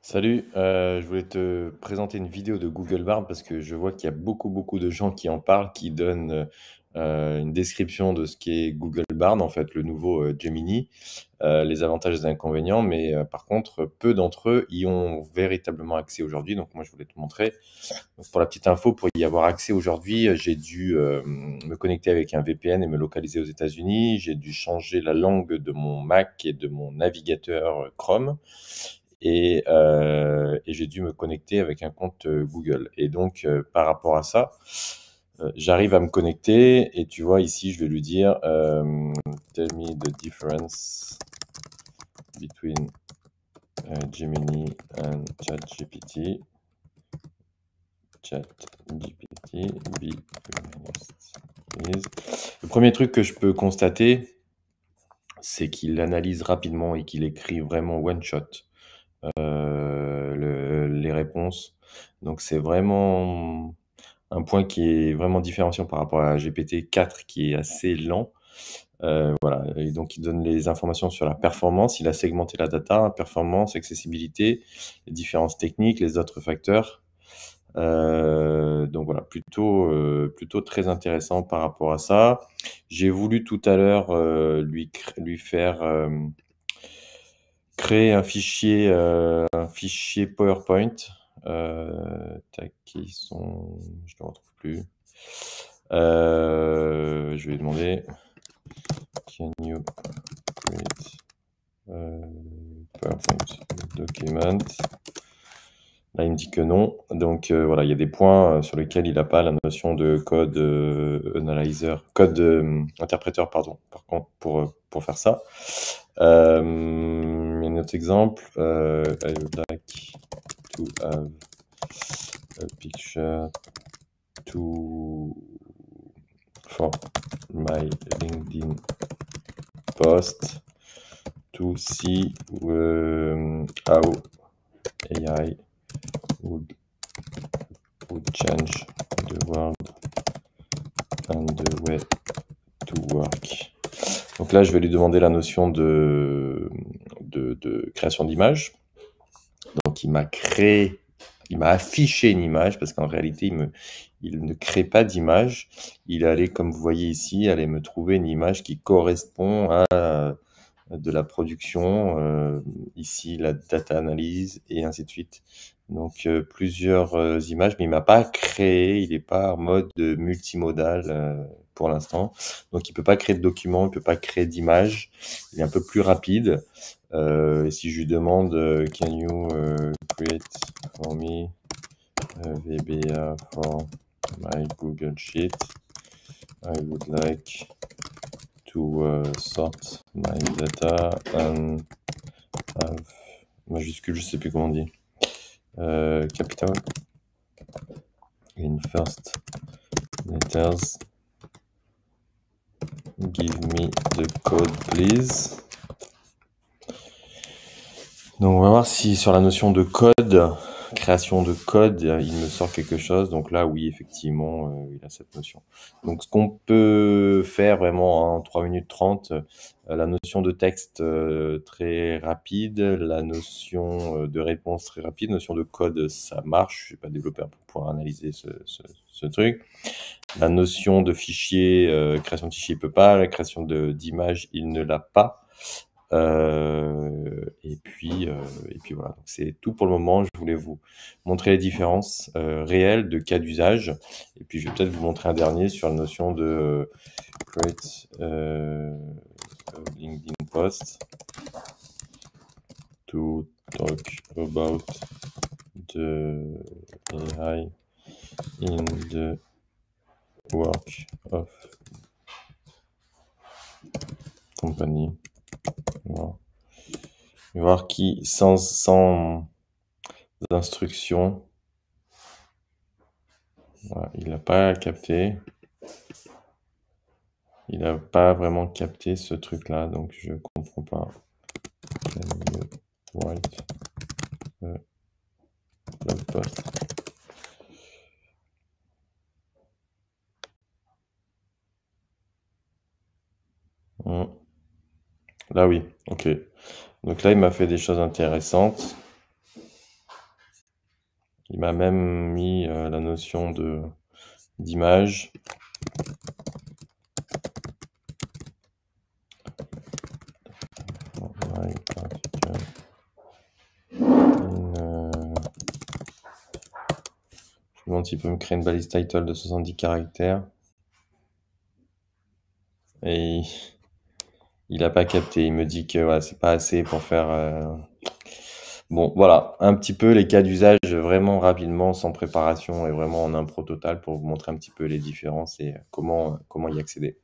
Salut, je voulais te présenter une vidéo de Google Bard parce que je vois qu'il y a beaucoup de gens qui en parlent, qui donnent, une description de ce qu'est Google Bard, en fait, le nouveau, Gemini, les avantages et les inconvénients, mais par contre, peu d'entre eux y ont véritablement accès aujourd'hui, donc moi je voulais te montrer. Donc pour la petite info, pour y avoir accès aujourd'hui, j'ai dû, me connecter avec un VPN et me localiser aux États-Unis. J'ai dû changer la langue de mon Mac et de mon navigateur, Chrome et j'ai dû me connecter avec un compte, Google et donc par rapport à ça, j'arrive à me connecter et tu vois ici, je vais lui dire, «Tell me the difference between, Gemini and ChatGPT. ChatGPT, be honest, please». Le premier truc que je peux constater, c'est qu'il analyse rapidement et qu'il écrit vraiment one shot. Les réponses. Donc c'est vraiment un point qui est vraiment différenciant par rapport à GPT-4 qui est assez lent. Voilà et donc il donne les informations sur la performance. Il a segmenté la data, performance, accessibilité, les différences techniques, les autres facteurs. Donc voilà, plutôt très intéressant par rapport à ça. J'ai voulu tout à l'heure, lui faire, créer un fichier PowerPoint. Tac, ils sont je ne le retrouve plus. Je vais lui demander: «Can you create PowerPoint document?» Là, il me dit que non. Donc voilà, il y a des points, sur lesquels il n'a pas la notion de code, analyzer, code, interpréteur, pardon, par contre, pour faire ça. Un autre exemple, I would like to have a picture to for my LinkedIn post to see how AI would change the world and the way to work. Donc là, je vais lui demander la notion de création d'image. Donc il m'a affiché une image parce qu'en réalité, il ne crée pas d'image. Il allait, comme vous voyez ici, aller me trouver une image qui correspond à de la production, ici la data analyse et ainsi de suite. Donc plusieurs, images, mais il m'a pas créé, il est pas en mode, multimodal, pour l'instant. Donc il peut pas créer de documents, il peut pas créer d'images. Il est un peu plus rapide. Et si je lui demande, «Can you, create for me a VBA for my Google Sheet? I would like to, sort my data and have» majuscule, je sais plus comment on dit. Capital in first letters. Give me the code, please. Donc on va voir si sur la notion de code, création de code, il me sort quelque chose. Donc là, oui, effectivement, il a cette notion. Donc ce qu'on peut faire vraiment en 3 minutes 30, la notion de texte, très rapide, la notion, de réponse très rapide, notion de code, ça marche. Je suis pas développeur pour pouvoir analyser ce truc. La notion de fichier, création de fichier, il peut pas. La création d'image, il ne l'a pas. Et puis voilà, donc c'est tout pour le moment. Je voulais vous montrer les différences, réelles de cas d'usage et puis je vais peut-être vous montrer un dernier sur la notion de, create, a LinkedIn post to talk about the AI in the work of company. Voilà. Et voir qui sans instructions, voilà, il n'a pas capté. Il n'a pas vraiment capté ce truc-là, donc je comprends pas. Can you write a blog post? Là oui, ok. Donc là, il m'a fait des choses intéressantes. Il m'a même mis la notion d'image. Je me demande s'il peut me créer une balise title de 70 caractères. Et il a pas capté. Il me dit que ouais, c'est pas assez pour faire. Bon, voilà, un petit peu les cas d'usage vraiment rapidement, sans préparation et vraiment en impro total pour vous montrer un petit peu les différences et comment y accéder.